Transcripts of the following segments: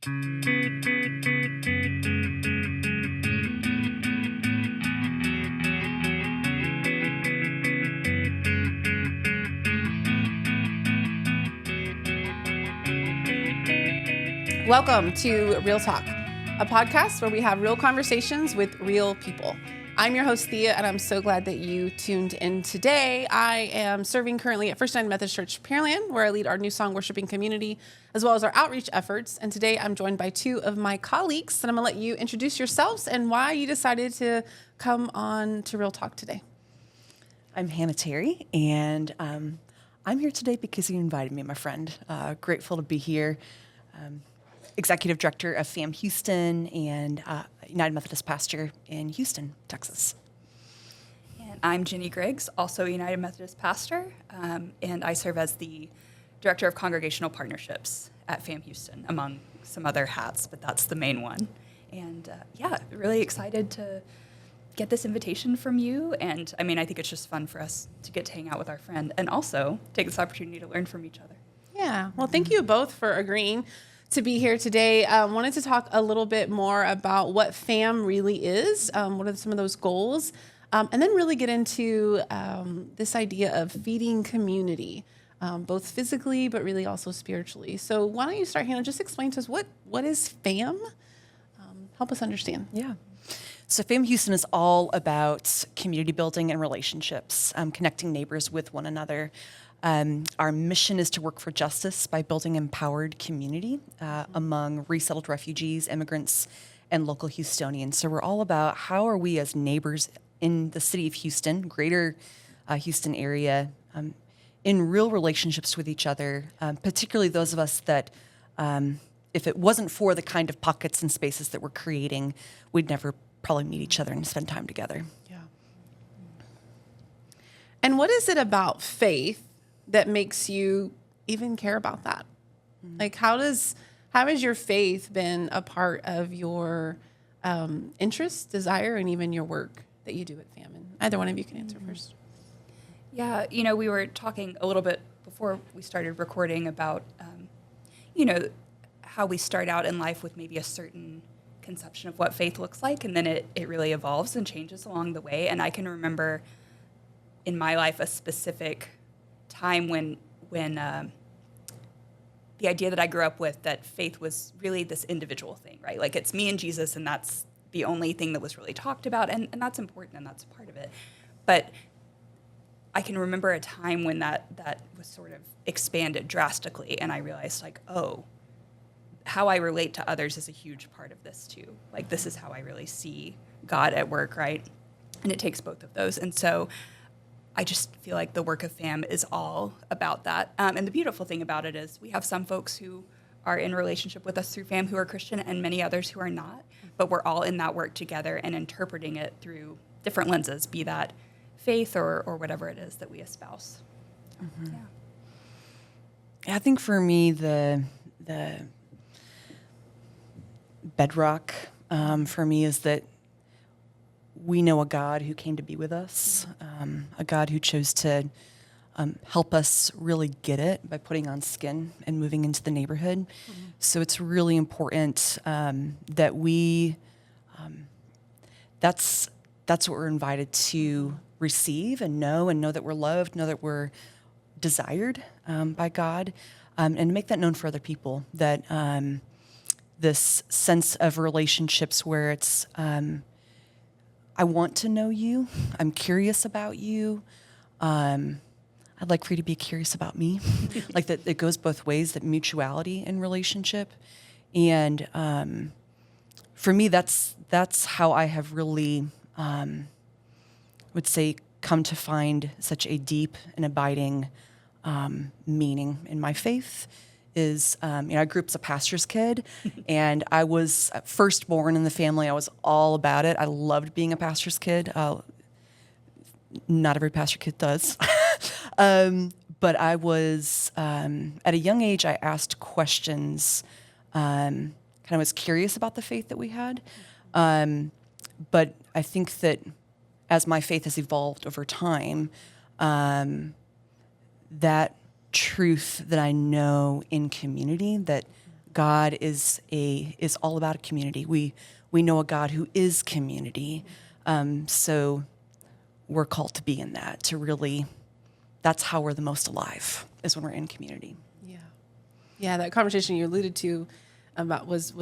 Welcome to Real Talk, a podcast where we have real conversations with real people. I'm your host, Thea, and I'm so glad that you tuned in today. I am serving currently at First United Methodist Church, Pearland, where I lead our new song worshiping community, as well as our outreach efforts. And today I'm joined by two of my colleagues, and I'm going to let you introduce yourselves and why you decided to come on to Real Talk today. I'm Hannah Terry, and I'm here today because you invited me, my friend. Grateful to be here. Executive Director of FAM Houston and United Methodist pastor in Houston, Texas. And I'm Ginny Griggs, also United Methodist pastor, and I serve as the Director of Congregational Partnerships at FAM Houston, among some other hats, but that's the main one. And really excited to get this invitation from you. And I mean, I think it's just fun for us to get to hang out with our friend and also take this opportunity to learn from each other. Yeah, well, thank you both for agreeing to be here today. Wanted to talk a little bit more about what FAM really is, what are some of those goals, and then really get into this idea of feeding community, both physically, but really also spiritually. So why don't you start, Hannah, just explain to us what is FAM? Help us understand. Yeah. So FAM Houston is all about community building and relationships, connecting neighbors with one another. Our mission is to work for justice by building empowered community among resettled refugees, immigrants, and local Houstonians. So we're all about how are we as neighbors in the city of Houston, greater Houston area, in real relationships with each other, particularly those of us that if it wasn't for the kind of pockets and spaces that we're creating, we'd never probably meet each other and spend time together. Yeah. And what is it about faith that makes you even care about that? Mm-hmm. Like, how has your faith been a part of your interest, desire, and even your work that you do at FAM? And either one of you can answer first. Yeah, we were talking a little bit before we started recording about, how we start out in life with maybe a certain conception of what faith looks like, and then it really evolves and changes along the way. And I can remember in my life a specific time when the idea that I grew up with, that faith was really this individual thing, right? Like, it's me and Jesus, and that's the only thing that was really talked about, and that's important, and that's a part of it. But I can remember a time when that was sort of expanded drastically, and I realized, like, oh, how I relate to others is a huge part of this too. Like, this is how I really see God at work, right? And it takes both of those. And so I just feel like the work of FAM is all about that. And the beautiful thing about it is we have some folks who are in relationship with us through FAM who are Christian, and many others who are not. But we're all in that work together and interpreting it through different lenses, be that faith or whatever it is that we espouse. Mm-hmm. Yeah. I think for me, the bedrock for me is that we know a God who came to be with us, a God who chose to help us really get it by putting on skin and moving into the neighborhood. Mm-hmm. So it's really important that we, that's what we're invited to receive and know that we're loved, know that we're desired by God, and to make that known for other people, that this sense of relationships where it's, I want to know you. I'm curious about you. I'd like for you to be curious about me. Like that, it goes both ways, that mutuality in relationship. And for me, that's how I have really, would say, come to find such a deep and abiding meaning in my faith. Is, I grew up as a pastor's kid, and I was firstborn in the family. I was all about it. I loved being a pastor's kid. Not every pastor kid does. But I was, at a young age, I asked questions, kind of was curious about the faith that we had. But I think that as my faith has evolved over time, that truth that I know in community, that God is all about a community. We know a God who is community. So we're called to be in that, to really, that's how we're the most alive, is when we're in community. Yeah. Yeah, that conversation you alluded to about was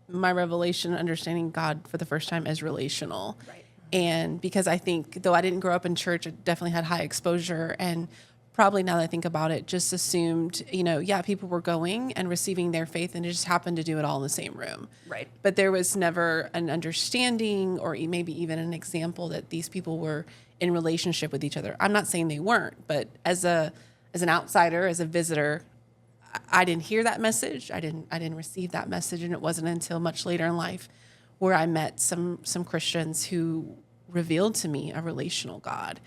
my revelation, understanding God for the first time as relational. Right. And because I think, though I didn't grow up in church, I definitely had high exposure, and probably now that I think about it, just assumed, people were going and receiving their faith, and it just happened to do it all in the same room. Right. But there was never an understanding or maybe even an example that these people were in relationship with each other. I'm not saying they weren't, but as an outsider, as a visitor, I didn't hear that message. I didn't receive that message, and it wasn't until much later in life where I met some Christians who revealed to me a relational God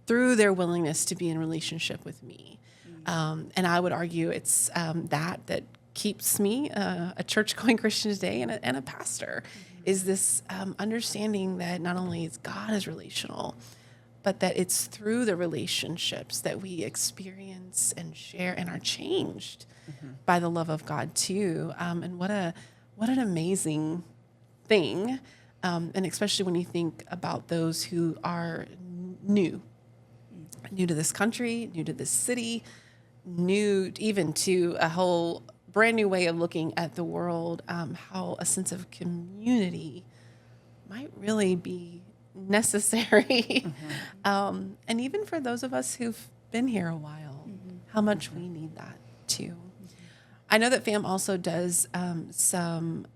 through their willingness to be in relationship with me. And I would argue it's that keeps me a church-going Christian today and a pastor, is this understanding that not only is God is relational, but that it's through the relationships that we experience and share and are changed by the love of God too. And what an amazing thing. And especially when you think about those who are new to this country, new to this city, new even to a whole brand new way of looking at the world, how a sense of community might really be necessary. And even for those of us who've been here a while, how much we need that too. I know that FAM also does some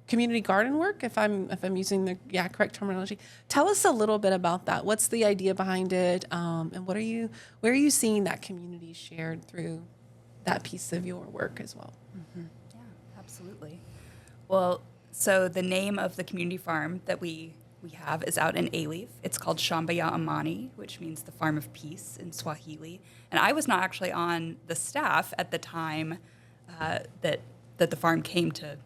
community garden work, if I'm using the correct terminology. Tell us a little bit about that. What's the idea behind it, and where are you seeing that community shared through that piece of your work as well? Yeah, absolutely. Well, so the name of the community farm that we have is out in Alief. It's called Shamba ya Amani, which means the farm of peace in Swahili. And I was not actually on the staff at the time that the farm came to.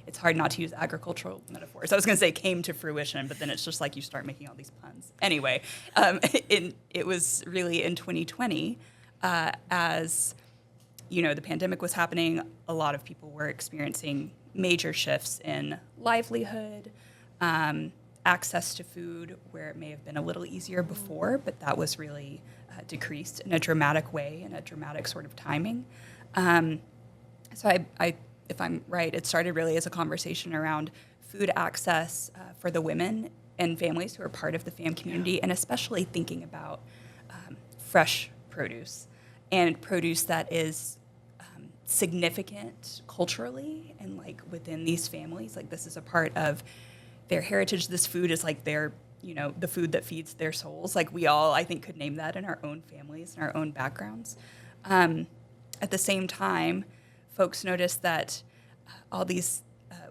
It's hard not to use agricultural metaphors. I was going to say came to fruition, but then it's just like you start making all these puns. Anyway, it was really in 2020, as the pandemic was happening. A lot of people were experiencing major shifts in livelihood, access to food, where it may have been a little easier before, but that was really decreased in a dramatic way, in a dramatic sort of timing. So I if I'm right, it started really as a conversation around food access for the women and families who are part of the FAM community, and especially thinking about fresh produce and produce that is significant culturally and like within these families. Like this is a part of their heritage. This food is like their, the food that feeds their souls. Like we all, I think, could name that in our own families and our own backgrounds. At the same time, folks notice that all these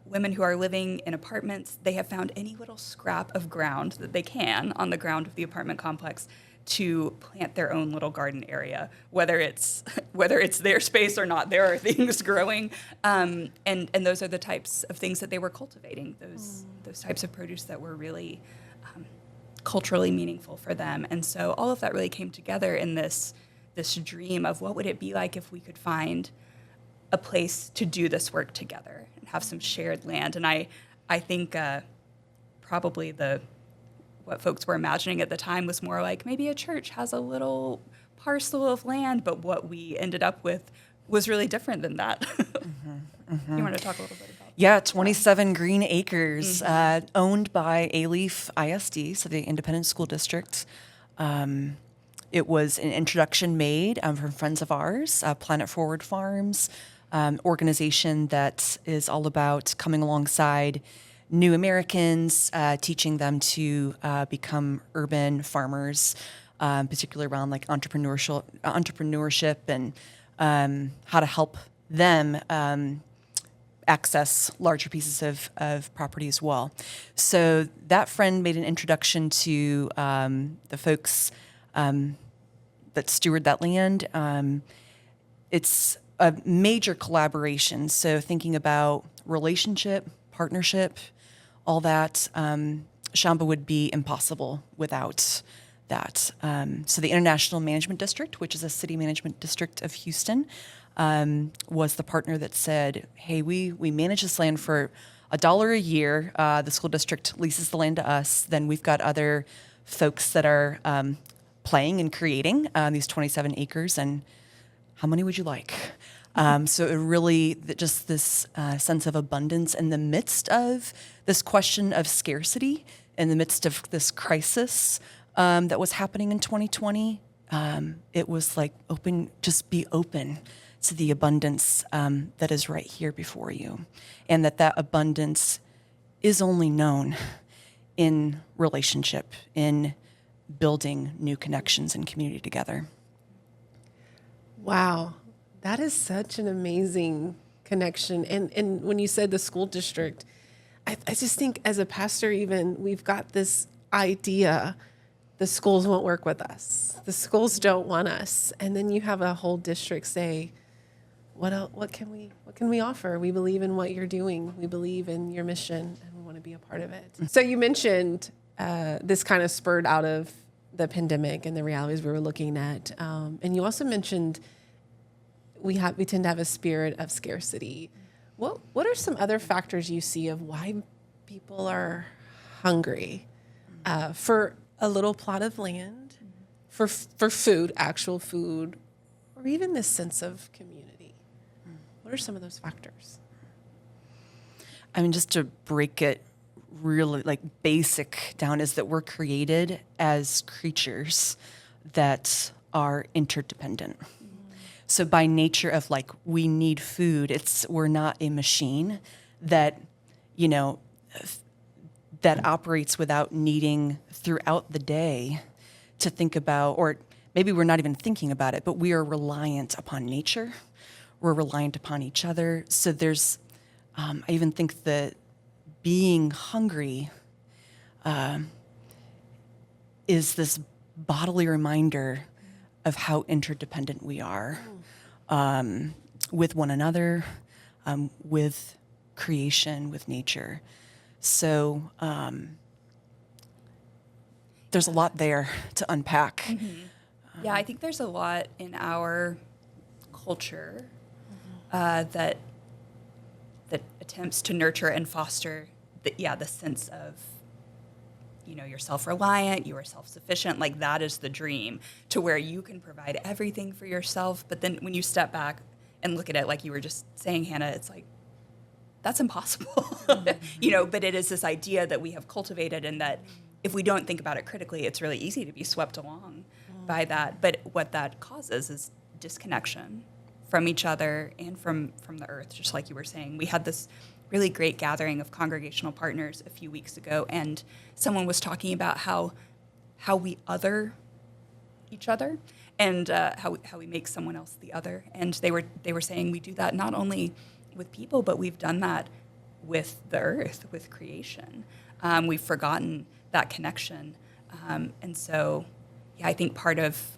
women who are living in apartments, they have found any little scrap of ground that they can on the ground of the apartment complex to plant their own little garden area, whether it's their space or not. There are things growing, and those are the types of things that they were cultivating. Those types of produce that were really culturally meaningful for them. And so all of that really came together in this dream of what would it be like if we could find a place to do this work together and have some shared land. And I think probably what folks were imagining at the time was more like maybe a church has a little parcel of land, but what we ended up with was really different than that. You want to talk a little bit about that? Yeah, 27 green acres owned by Alief ISD, so the Independent School District. It was an introduction made from friends of ours, Planet Forward Farms, organization that is all about coming alongside new Americans, teaching them to become urban farmers, particularly around like entrepreneurship and how to help them access larger pieces of property as well. So that friend made an introduction to the folks that steward that land. It's a major collaboration. So thinking about relationship, partnership, all that, Shamba would be impossible without that. So the International Management District, which is a city management district of Houston, was the partner that said, hey, we manage this land for $1 a year. The school district leases the land to us. Then we've got other folks that are playing and creating these 27 acres. And how many would you like? So it really, just this sense of abundance in the midst of this question of scarcity, in the midst of this crisis that was happening in 2020. It was like just be open to the abundance that is right here before you. And that abundance is only known in relationship, in building new connections and community together. Wow. That is such an amazing connection. And when you said the school district, I just think as a pastor, even we've got this idea the schools won't work with us. The schools don't want us. And then you have a whole district say, what can we offer? We believe in what you're doing. We believe in your mission and we want to be a part of it. So you mentioned this kind of spurred out of the pandemic and the realities we were looking at. And you also mentioned we tend to have a spirit of scarcity. What are some other factors you see of why people are hungry for a little plot of land, for food, actual food, or even this sense of community? What are some of those factors? I mean, just to break it really like basic down, is that we're created as creatures that are interdependent. So by nature of like, we need food, we're not a machine that, that operates without needing throughout the day to think about, or maybe we're not even thinking about it, but we are reliant upon nature. We're reliant upon each other. So there's, I even think that being hungry is this bodily reminder of how interdependent we are with one another, with creation, with nature. So there's a lot there to unpack. Mm-hmm. Yeah, I think there's a lot in our culture that attempts to nurture and foster the sense of, you're self-reliant, you are self-sufficient, like that is the dream, to where you can provide everything for yourself. But then when you step back and look at it, like you were just saying, Hannah, it's like, that's impossible. But it is this idea that we have cultivated, and that if we don't think about it critically, it's really easy to be swept along by that. But what that causes is disconnection from each other and from the earth, just like you were saying. We had this really great gathering of congregational partners a few weeks ago, and someone was talking about how we other each other, and how we make someone else the other. And they were saying we do that not only with people, but we've done that with the earth, with creation. We've forgotten that connection, and so I think part of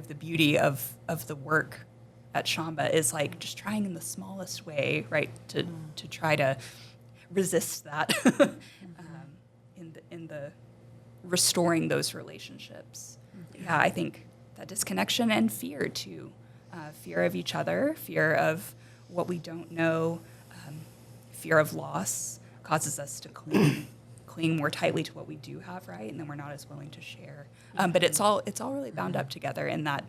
the beauty of the work at Shamba is like just trying in the smallest way, right, to try to resist that in the restoring those relationships. Yeah, I think that disconnection and fear too, fear of each other, fear of what we don't know, fear of loss causes us to cling more tightly to what we do have, right, and then we're not as willing to share. But it's all really bound up together in that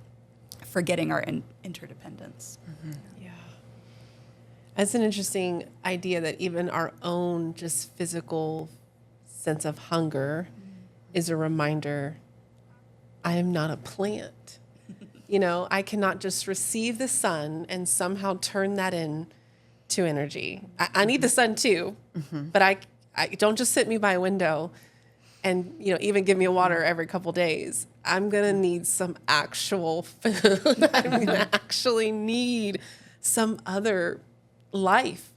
forgetting our interdependence. Mm-hmm. Yeah. That's an interesting idea that even our own just physical sense of hunger is a reminder, I am not a plant. I cannot just receive the sun and somehow turn that into energy. I need the sun too, but I don't just sit me by a window and even give me a water every couple days. I'm gonna need some actual food. I'm gonna actually need some other life.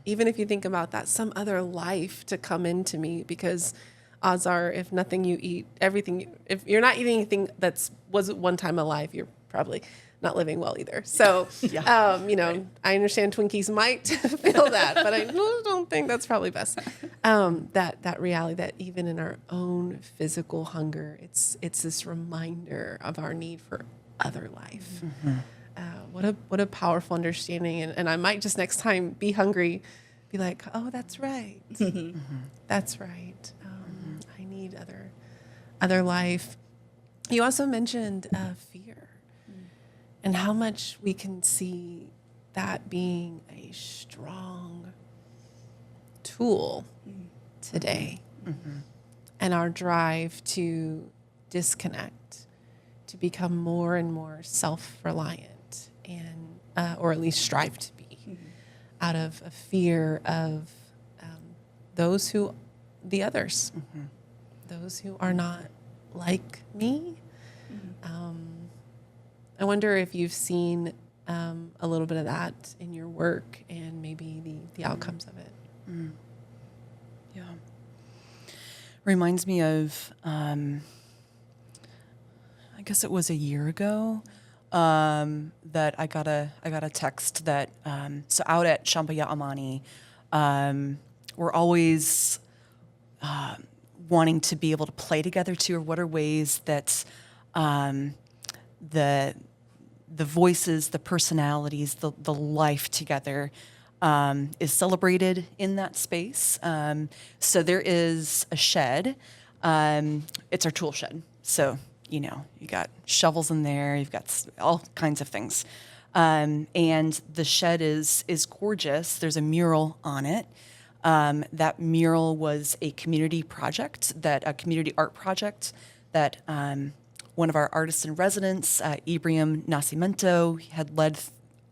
Even if you think about that, some other life to come into me, because odds are, if nothing you eat, if you're not eating anything was at one time alive, you're probably not living well either. So, I understand Twinkies might feel that, but I don't think that's probably best. That reality that even in our own physical hunger, it's this reminder of our need for other life. What a powerful understanding. And I might just next time be hungry, be like, oh, that's right. That's right. I need other life. You also mentioned fear and how much we can see that being a strong tool today, and our drive to disconnect, to become more and more self-reliant, and or at least strive to be, out of a fear of those who, the others, those who are not like me. I wonder if you've seen a little bit of that in your work and maybe the outcomes of it. Yeah. Reminds me of, I guess it was a year ago, that I got a text that, so out at Champaya Amani, we're always wanting to be able to play together too, or what are ways that the voices, the personalities, the life together is celebrated in that space. So there is a shed. It's our tool shed. So, you got shovels in there. You've got all kinds of things. And the shed is gorgeous. There's a mural on it. That mural was a community art project that one of our artists in residence, Ibrahim Nascimento, had led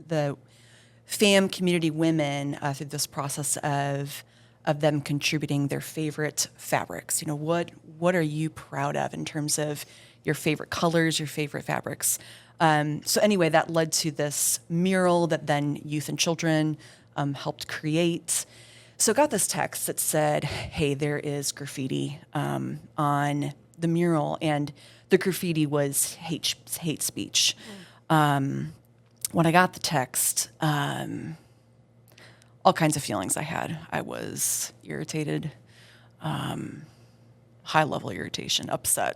the FAM community women through this process of them contributing their favorite fabrics. What are you proud of in terms of your favorite colors, your favorite fabrics? So anyway, that led to this mural that then youth and children helped create. So I got this text that said, hey, there is graffiti on the mural, and the graffiti was hate speech. When I got the text, all kinds of feelings I had. I was irritated, high-level irritation, upset,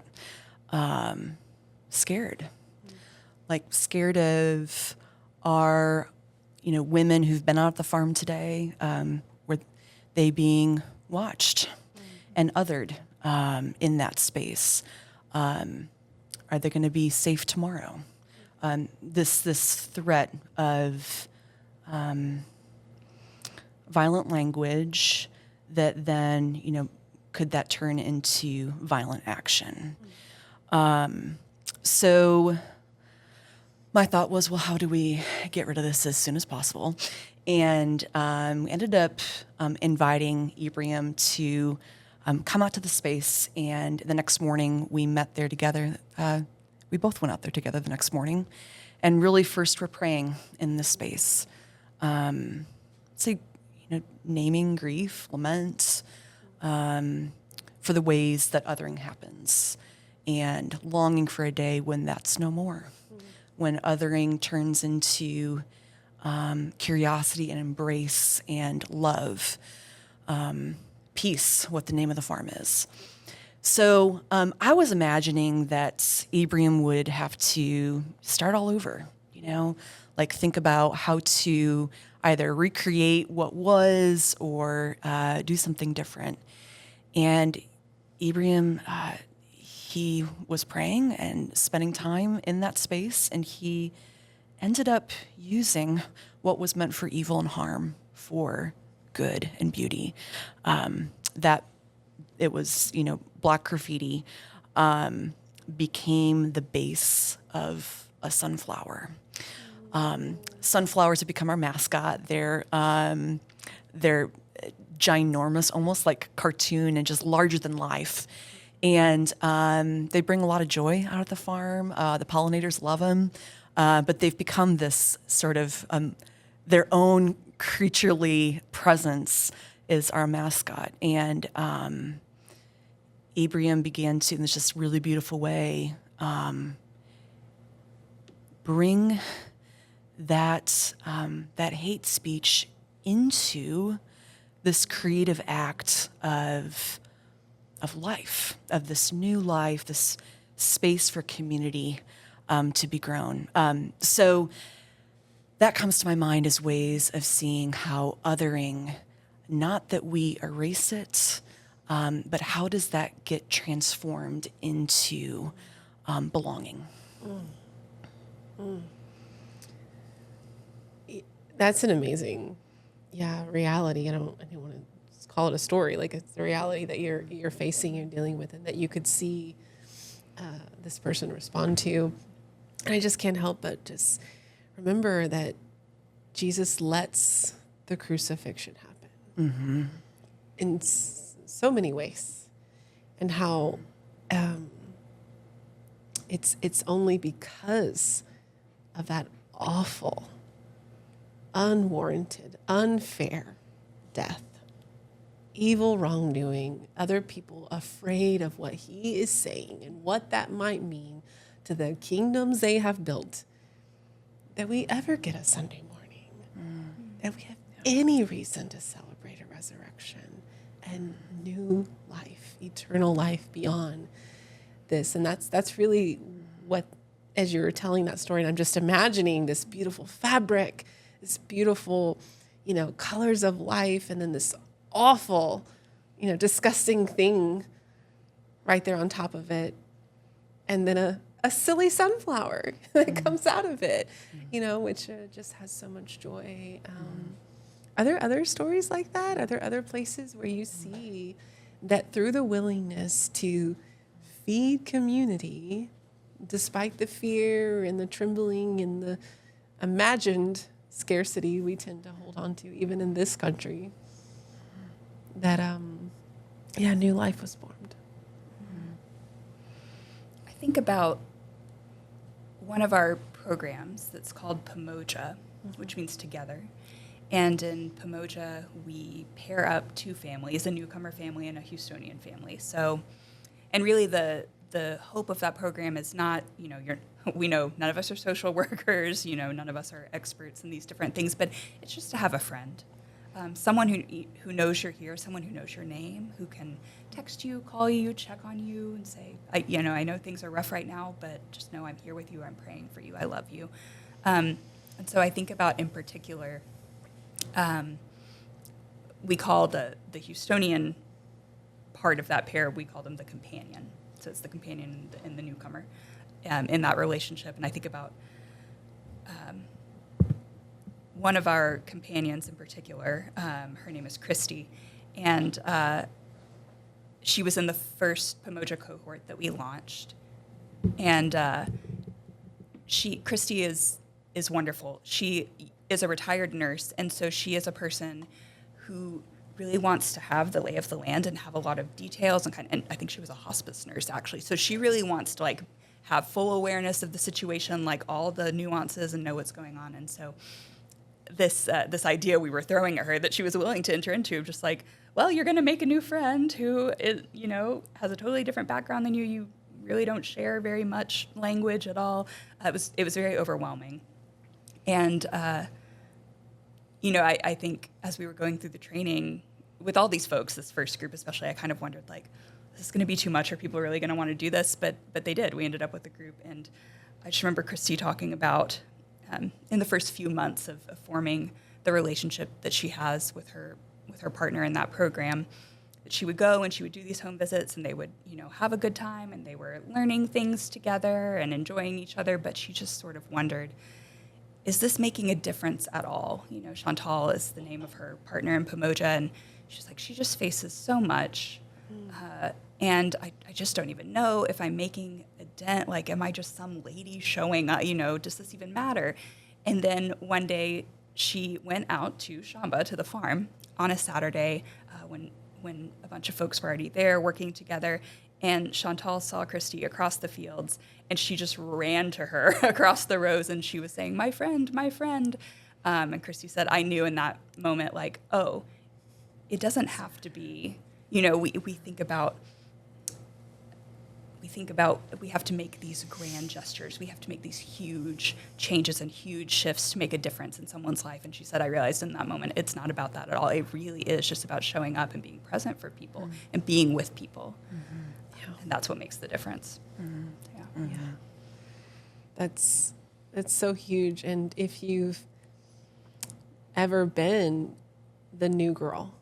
scared. Scared of our, women who've been out at the farm today, were they being watched and othered in that space? Are they going to be safe tomorrow? This threat of violent language that then, could that turn into violent action? So my thought was, well, how do we get rid of this as soon as possible? And ended up inviting Ibrahim to come out to the space. And the next morning we met there together. We both went out there together the next morning, and really first we're praying in this space. Naming grief, lament, for the ways that othering happens, and longing for a day when that's no more, when othering turns into curiosity and embrace and love, peace, what the name of the farm is. So I was imagining that Ibrahim would have to start all over, think about how to either recreate what was or do something different. And Ibrahim, he was praying and spending time in that space, and he ended up using what was meant for evil and harm for good and beauty. That it was, black graffiti became the base of a sunflower. Sunflowers have become our mascot. They're ginormous, almost like cartoon and just larger than life. And they bring a lot of joy out of the farm. The pollinators love them, but they've become this sort of their own creaturely presence is our mascot. And Ibrahim began to, in this just really beautiful way, bring that hate speech into this creative act of life, of this new life, this space for community. to be grown. So that comes to my mind as ways of seeing how othering, not that we erase it, but how does that get transformed into belonging? That's an amazing, reality. I don't want to call it a story. Like, it's the reality that you're facing, you're dealing with, and that you could see this person respond to. And I just can't help but just remember that Jesus lets the crucifixion happen in so many ways, and how it's only because of that awful, unwarranted, unfair death, evil wrongdoing, other people afraid of what he is saying and what that might mean to the kingdoms they have built, that we ever get a Sunday morning, that we have any reason to celebrate a resurrection and new life, eternal life beyond this. And that's really what, as you were telling that story, and I'm just imagining this beautiful fabric, this beautiful, colors of life, and then this awful, disgusting thing right there on top of it. And then a silly sunflower that comes out of it, which just has so much joy. Are there other stories like that? Are there other places where you see that through the willingness to feed community, despite the fear and the trembling and the imagined scarcity we tend to hold on to, even in this country, that, new life was formed? I think about one of our programs that's called Pomoja, which means together. And in Pomoja, we pair up two families, a newcomer family and a Houstonian family. So, and really the hope of that program is not, we know none of us are social workers, none of us are experts in these different things, but it's just to have a friend. Someone who knows you're here, someone who knows your name, who can text you, call you, check on you, and say, I know things are rough right now, but just know I'm here with you, I'm praying for you, I love you. And so I think about, in particular, we call the Houstonian part of that pair, we call them the companion. So it's the companion and the newcomer in that relationship. And I think about one of our companions in particular, her name is Christy, and she was in the first Pomoja cohort that we launched. And Christy is wonderful. She is a retired nurse, and so she is a person who really wants to have the lay of the land and have a lot of details, and I think she was a hospice nurse, actually. So she really wants to have full awareness of the situation, all the nuances, and know what's going on. And so this idea we were throwing at her that she was willing to enter into, just you're going to make a new friend who is, has a totally different background than you. You really don't share very much language at all. It was very overwhelming. And I think as we were going through the training with all these folks, this first group especially, I kind of wondered, is this going to be too much? Are people really going to want to do this? But they did. We ended up with a group. And I just remember Christy talking about in the first few months of forming the relationship that she has with her partner in that program, that she would go and she would do these home visits, and they would, have a good time, and they were learning things together and enjoying each other. But she just sort of wondered, is this making a difference at all? Chantal is the name of her partner in Pomoja, and she's she just faces so much. And I just don't even know if I'm making a dent. Am I just some lady showing up? Does this even matter? And then one day she went out to Shamba, to the farm, on a Saturday when a bunch of folks were already there working together. And Chantal saw Christy across the fields, and she just ran to her across the rows, and she was saying, my friend, my friend. And Christy said, I knew in that moment, oh, it doesn't have to be, we think about we have to make these grand gestures. We have to make these huge changes and huge shifts to make a difference in someone's life. And she said, I realized in that moment, it's not about that at all. It really is just about showing up and being present for people and being with people. And that's what makes the difference. That's so huge. And if you've ever been the new girl,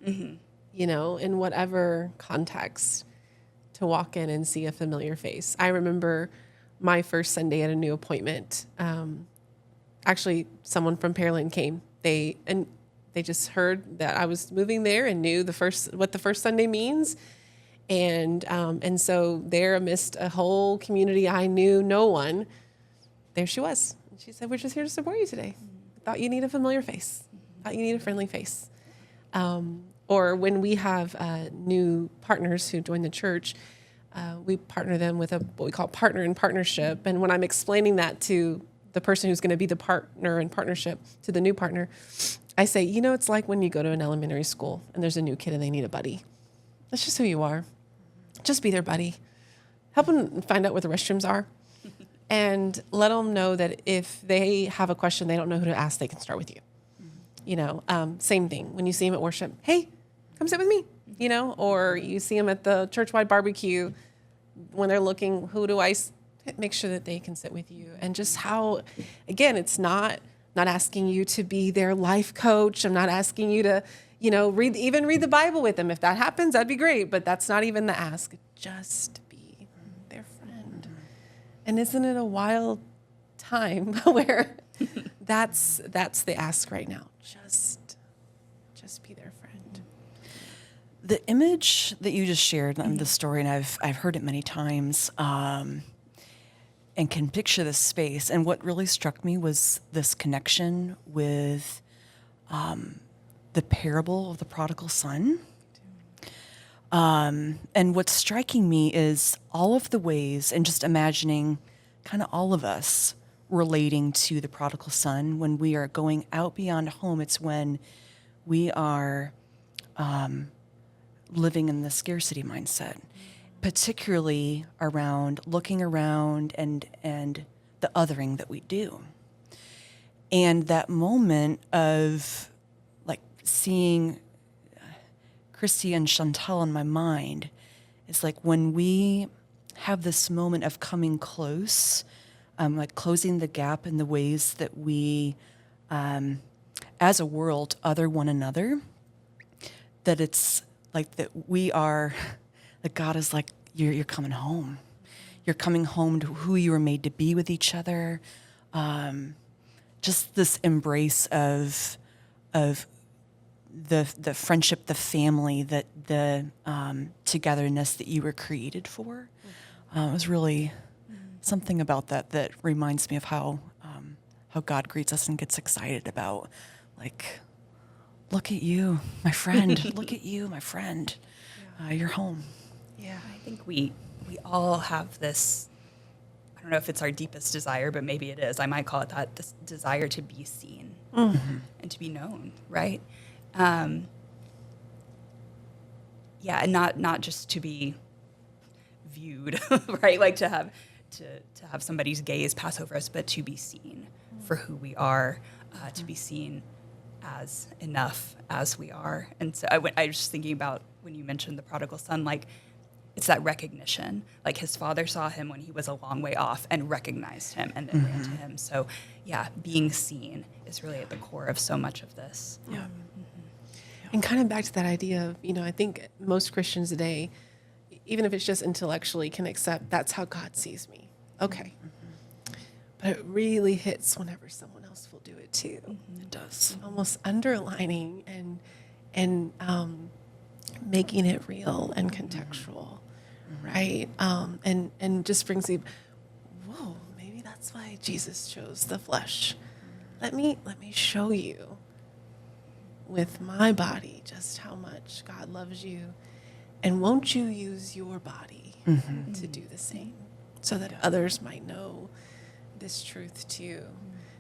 you know, in whatever context, to walk in and see a familiar face. I remember my first Sunday at a new appointment. Actually, someone from Pearland came. They just heard that I was moving there and knew what the first Sunday means. And so there, amidst a whole community I knew no one, there she was. And she said, "We're just here to support you today. Thought you need a familiar face. Thought you need a friendly face." Or when we have new partners who join the church, we partner them with what we call partner in partnership. And when I'm explaining that to the person who's going to be the partner in partnership to the new partner, I say, you know, it's like when you go to an elementary school and there's a new kid and they need a buddy. That's just who you are. Just be their buddy. Help them find out where the restrooms are. And let them know that if they have a question, they don't know who to ask, they can start with you. You know, same thing. When you see them at worship, hey, come sit with me, you know, or you see them at the church-wide barbecue when they're looking, who do I make sure that they can sit with you? And just how, again, it's not asking you to be their life coach. I'm not asking you to, you know, read the Bible with them. If that happens, that'd be great. But that's not even the ask. Just be their friend. And isn't it a wild time where that's the ask right now? Just be their friend. The image that you just shared, the story, and I've heard it many times, and can picture this space. And what really struck me was this connection with the parable of the prodigal son. And what's striking me is all of the ways, and just imagining kind of all of us relating to the prodigal son when we are going out beyond home. It's when we are living in the scarcity mindset, particularly around looking around and the othering that we do. And that moment of like seeing Christy and Chantal in my mind is like when we have this moment of coming close, like closing the gap in the ways that we, as a world, other one another, that it's like that we are, that God is like, you're coming home. You're coming home to who you were made to be with each other. Just this embrace of the friendship, the family, that the togetherness that you were created for. It was really something about that reminds me of how God greets us and gets excited about, like, look at you, my friend. Look at you, my friend. You're home. Yeah, I think we all have this, I don't know if it's our deepest desire, but maybe it is. I might call it that, this desire to be seen and to be known, right? And not just to be viewed, right? Like to have somebody's gaze pass over us, but to be seen for who we are, to be seen as enough as we are. And so I was just thinking about when you mentioned the prodigal son, like it's that recognition. Like his father saw him when he was a long way off and recognized him and then ran to him. So yeah, being seen is really at the core of so much of this. Yeah. And kind of back to that idea of, you know, I think most Christians today, even if it's just intellectually, can accept that's how God sees me. Okay. But it really hits whenever someone else will do it too. It does. Almost underlining and making it real and contextual, right? And just brings you, whoa, maybe that's why Jesus chose the flesh. Let me show you with my body just how much God loves you, and won't you use your body to do the same, so that others might know this truth too,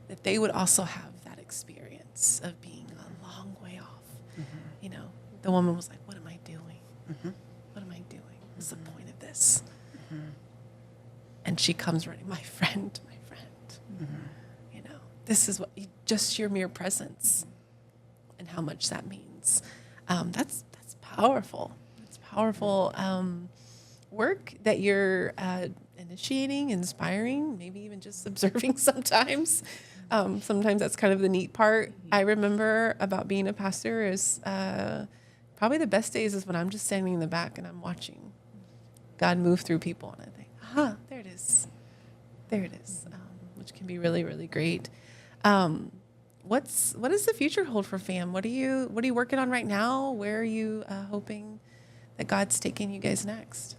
that they would also have that experience of being a long way off. You know, the woman was like, what am I doing? What am I doing? What's the point of this? And she comes running, my friend. You know, this is what, just your mere presence and how much that means. That's powerful. It's powerful work that you're, and initiating, inspiring, maybe even just observing sometimes. Sometimes that's kind of the neat part. I remember about being a pastor is probably the best days is when I'm just standing in the back and I'm watching God move through people. And I think, there it is. There it is, which can be really, really great. What does the future hold for FAM? What are you working on right now? Where are you hoping that God's taking you guys next?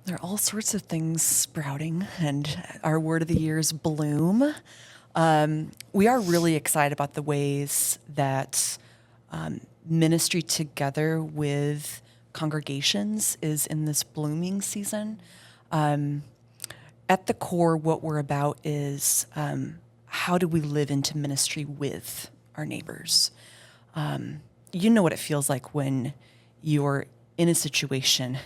There are all sorts of things sprouting, and our word of the year is bloom. We are really excited about the ways that ministry together with congregations is in this blooming season. At the core, what we're about is how do we live into ministry with our neighbors? You know what it feels like when you're in a situation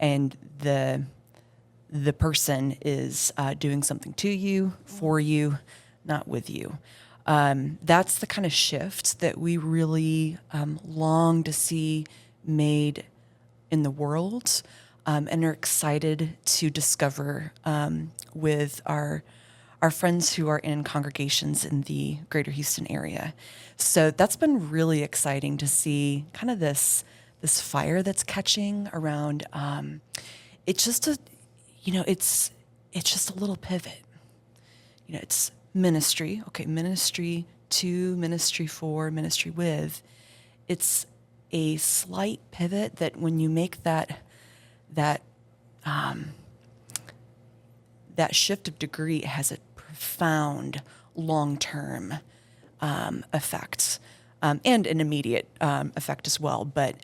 and the person is doing something to you, for you, not with you. That's the kind of shift that we really long to see made in the world, and are excited to discover with our friends who are in congregations in the greater Houston area. So that's been really exciting to see kind of this fire that's catching around. It's just a little pivot. It's ministry. Okay, ministry to, ministry for, ministry with. It's a slight pivot that when you make that shift of degree, it has a profound long-term effect, and an immediate effect as well. But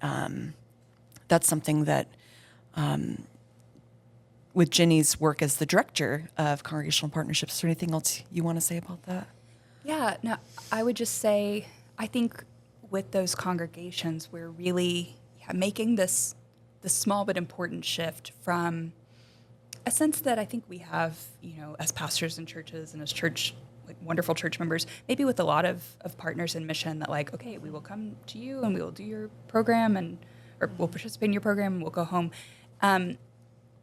that's something that, with Ginny's work as the director of congregational partnerships, is there anything else you want to say about that? Yeah, no, I would just say, I think with those congregations, we're really making this small but important shift from a sense that I think we have, as pastors in churches and as wonderful church members, maybe with a lot of partners in mission that okay, we will come to you and we will do your program or we'll participate in your program and we'll go home.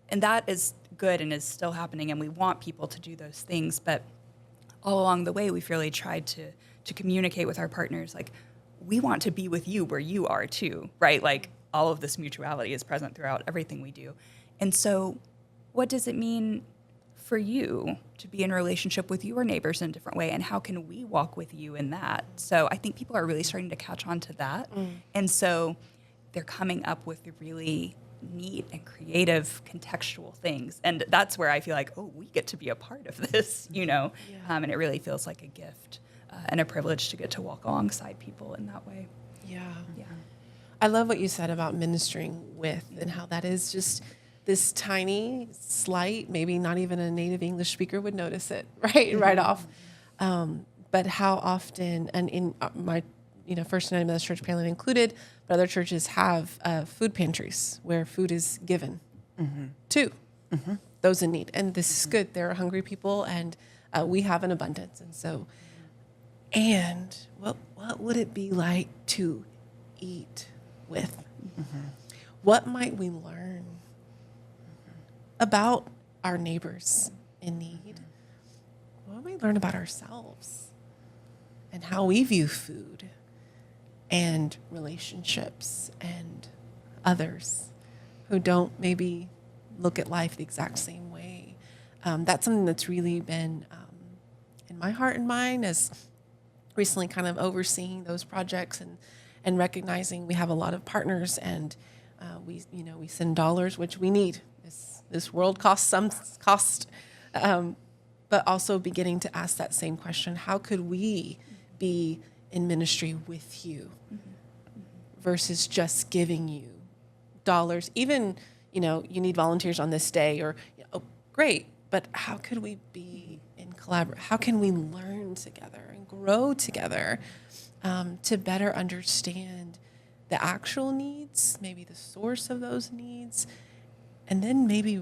And that is good and is still happening, and we want people to do those things. But all along the way, we've really tried to communicate with our partners, we want to be with you where you are too, right? All of this mutuality is present throughout everything we do. And so what does it mean for you to be in a relationship with your neighbors in a different way, and how can we walk with you in that? So I think people are really starting to catch on to that. And so they're coming up with really neat and creative contextual things. And that's where I feel we get to be a part of this, and it really feels like a gift and a privilege to get to walk alongside people in that way. Yeah. Yeah. I love what you said about ministering with, and how that is just this tiny, slight, maybe not even a native English speaker would notice it, right off. But how often, and in my, First United Methodist Church Pearland included, but other churches have food pantries where food is given to those in need. And this is good. There are hungry people, and we have an abundance. And so, what would it be like to eat with? What might we learn about our neighbors in need? What might we learn about ourselves and how we view food and relationships and others who don't maybe look at life the exact same way? That's something that's really been in my heart and mind, as recently kind of overseeing those projects and recognizing we have a lot of partners, and we send dollars, which we need. This world costs some cost, but also beginning to ask that same question: how could we be in ministry with you versus just giving you dollars? Even you need volunteers on this day, or great, but how could we be in collaboration? How can we learn together and grow together to better understand the actual needs, maybe the source of those needs, and then maybe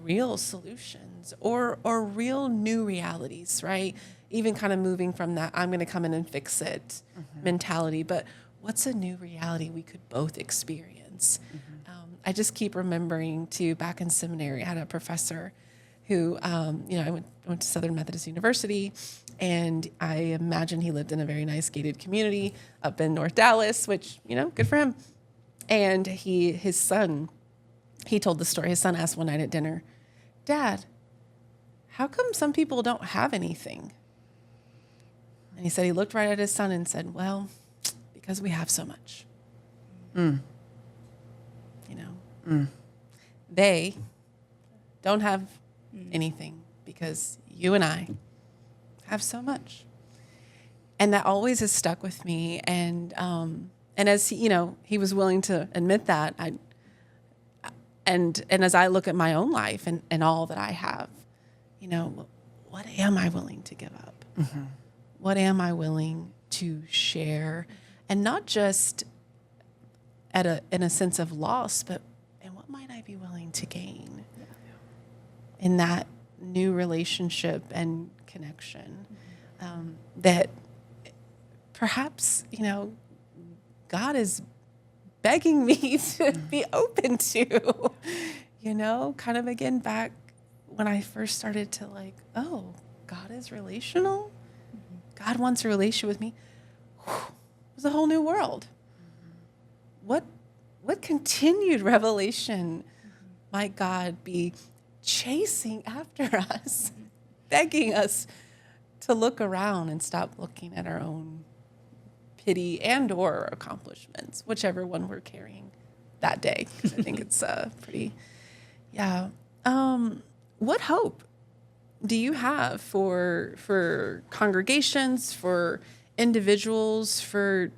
real solutions or real new realities, right? Even kind of moving from that I'm going to come in and fix it mentality, but what's a new reality we could both experience? I just keep remembering to back in seminary, I had a professor who, I went to Southern Methodist University, and I imagine he lived in a very nice gated community up in North Dallas, which, good for him. And his son told the story. His son asked one night at dinner, "Dad, how come some people don't have anything?" And he said he looked right at his son and said, "Well, because we have so much." They don't have anything because you and I have so much. And that always has stuck with me. And as he was willing to admit that, and as I look at my own life and all that I have, what am I willing to give up? Mm-hmm. What am I willing to share? And not just in a sense of loss, but and what might I be willing to gain in that new relationship and connection, that perhaps, God is begging me to be open to, kind of again back when I first started to God is relational. God wants a relationship with me. It was a whole new world. What continued revelation might God be chasing after us, begging us to look around and stop looking at our own pity and or accomplishments, whichever one we're carrying that day. 'Cause I think it's pretty, yeah. What hope do you have for congregations, for individuals, for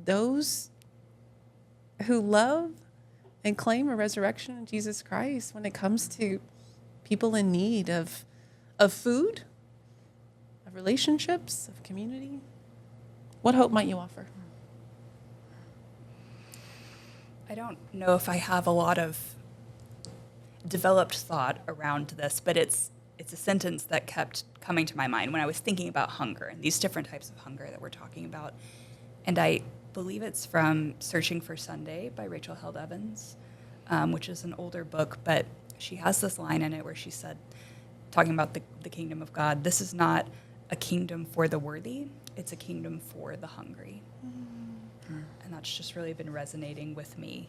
those who love and claim a resurrection in Jesus Christ when it comes to people in need of food, of relationships, of community? What hope might you offer? I don't know if I have a lot of developed thought around this, but it's a sentence that kept coming to my mind when I was thinking about hunger and these different types of hunger that we're talking about. And I believe it's from Searching for Sunday by Rachel Held Evans, which is an older book, but she has this line in it where she said, talking about the kingdom of God, this is not a kingdom for the worthy, it's a kingdom for the hungry. Mm-hmm. And that's just really been resonating with me.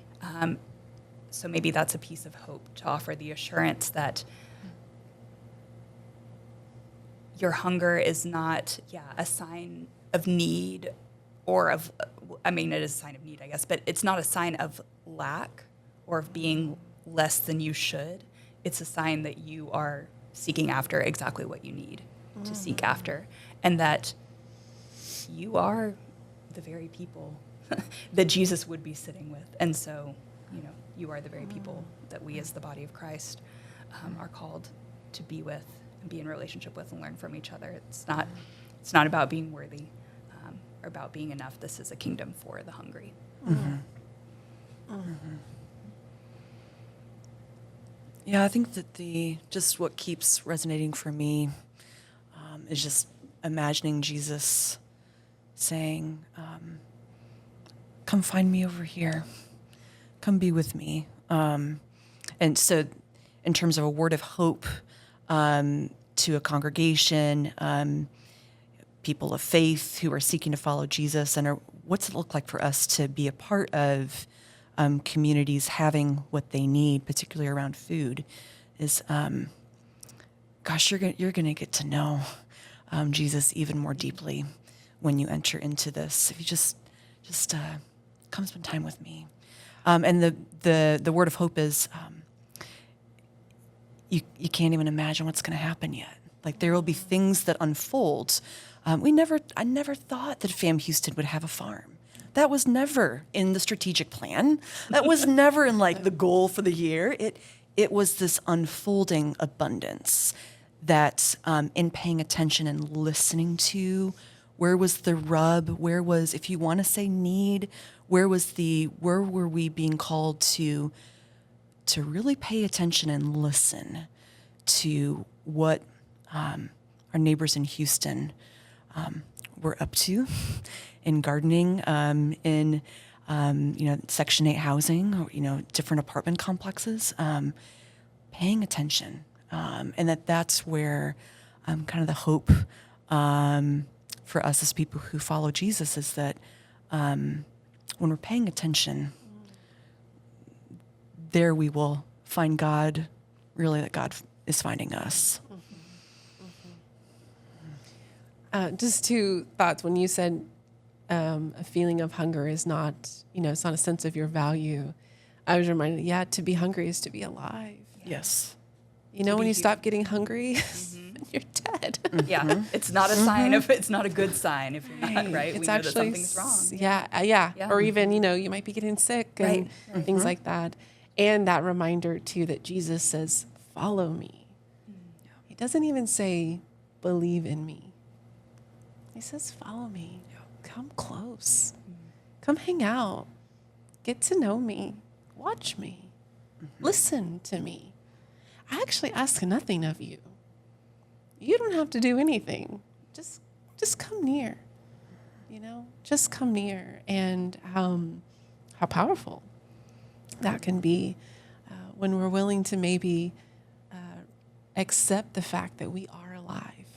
So maybe that's a piece of hope to offer the assurance that your hunger is not, a sign of need or it is a sign of need, I guess, but it's not a sign of lack or of being less than you should. It's a sign that you are seeking after exactly what you need to seek after, and that you are the very people that Jesus would be sitting with. And so, you are the very people that we as the body of Christ are called to be with and be in relationship with and learn from each other. It's not about being worthy or about being enough. This is a kingdom for the hungry. Mm-hmm. Mm-hmm. Yeah, I think that just what keeps resonating for me is just imagining Jesus saying, come find me over here. Come be with me. And so in terms of a word of hope to a congregation, people of faith who are seeking to follow Jesus, and what's it look like for us to be a part of communities having what they need, particularly around food, is, gosh, you're going to get to know Jesus even more deeply when you enter into this. If you just come spend time with me. And the word of hope is, you can't even imagine what's going to happen yet. Like, there will be things that unfold. I never thought that Fam Houston would have a farm. That was never in the strategic plan. That was never in the goal for the year. It was this unfolding abundance that, in paying attention and listening to, where was the rub? Where was, if you want to say need, where were we being called to really pay attention and listen to what our neighbors in Houston were up to in gardening, in Section 8 housing, or, different apartment complexes, paying attention. And that's where kind of the hope for us as people who follow Jesus is that when we're paying attention, there we will find God, really that God is finding us. Just two thoughts. When you said a feeling of hunger is not, it's not a sense of your value, I was reminded, to be hungry is to be alive. Yes. When you stop getting hungry, you're dead. Yeah, it's not a sign of, it's not a good sign if you're not, right? It's we know actually, that something's wrong. Yeah. Or even, you might be getting sick and things like that. And that reminder too that Jesus says, follow me. He doesn't even say, believe in me. He says, follow me. Come close. Come hang out. Get to know me. Watch me. Listen to me. I actually ask nothing of you. You don't have to do anything. Just come near. Just come near. And how powerful that can be when we're willing to maybe accept the fact that we are alive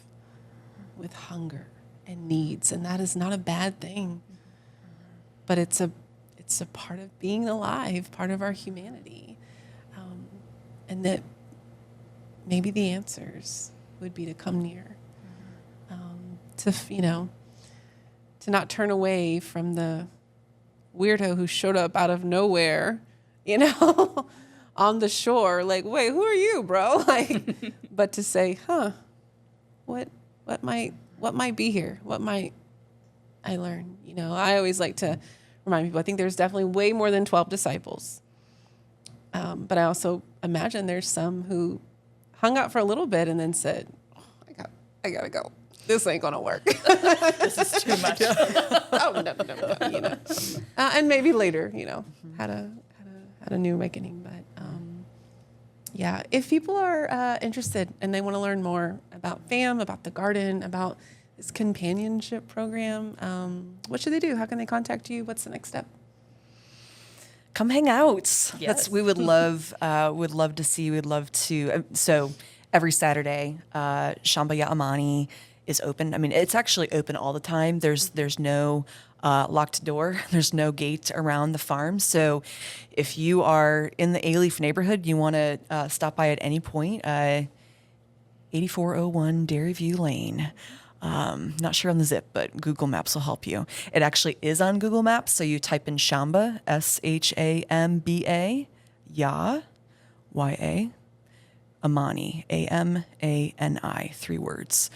with hunger and needs, and that is not a bad thing, but it's a part of being alive, part of our humanity, and that maybe the answers would be to come near, to not turn away from the weirdo who showed up out of nowhere, on the shore, like, wait, who are you, bro? But to say, what might be here? What might I learn? I always like to remind people, I think there's definitely way more than 12 disciples. But I also imagine there's some who hung out for a little bit and then said, I gotta go. This ain't gonna work. This is too much. Oh, no. And maybe later, had a new awakening. But if people are interested and they want to learn more about FAM, about the garden, about this companionship program, what should they do? How can they contact you? What's the next step? Come hang out. Yes. We would love to see. We'd love to. So every Saturday, Shamba Amani is open. I mean, it's actually open all the time. There's no locked door. There's no gate around the farm. So if you are in the A-Leaf neighborhood, you want to stop by at any point, 8401 Dairyview Lane. Not sure on the zip, but Google Maps will help you. It actually is on Google Maps. So you type in Shamba, Shamba, Y-A, Amani, Amani, 3 words.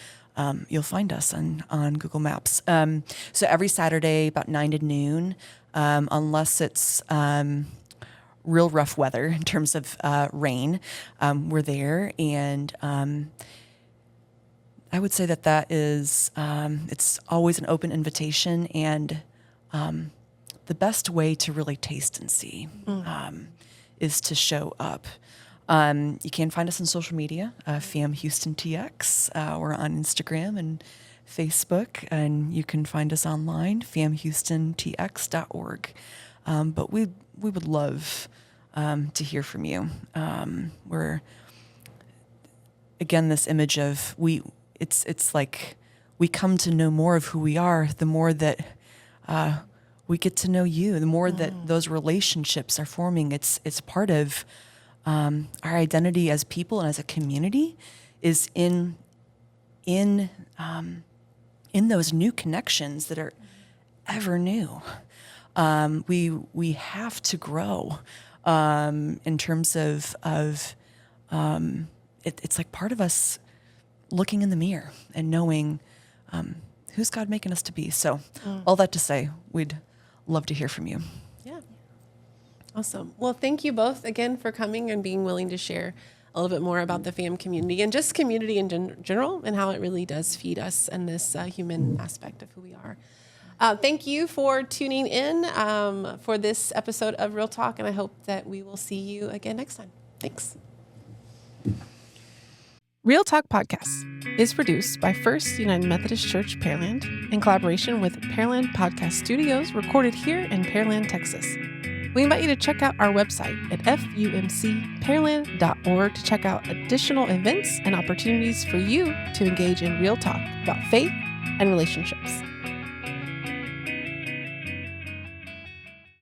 You'll find us on Google Maps. So every Saturday about 9 to noon, unless it's real rough weather in terms of rain, we're there. And I would say that is, it's always an open invitation, and the best way to really taste and see is to show up. You can find us on social media, FAM Houston TX. We're on Instagram and Facebook, and you can find us online, famhoustontx.org. But we would love to hear from you. We're, again, this image of it's like we come to know more of who we are, the more that we get to know you, the more that those relationships are forming. It's part of our identity as people and as a community is in those new connections that are ever new. We have to grow in terms of it's like part of us looking in the mirror and knowing who's God making us to be. So all that to say, we'd love to hear from you. Yeah. Awesome. Well, thank you both again for coming and being willing to share a little bit more about the FAM community and just community in general and how it really does feed us and this human aspect of who we are. Thank you for tuning in for this episode of Real Talk, and I hope that we will see you again next time. Thanks. Real Talk Podcast is produced by First United Methodist Church Pearland in collaboration with Pearland Podcast Studios, recorded here in Pearland, Texas. We invite you to check out our website at fumcpearland.org to check out additional events and opportunities for you to engage in real talk about faith and relationships.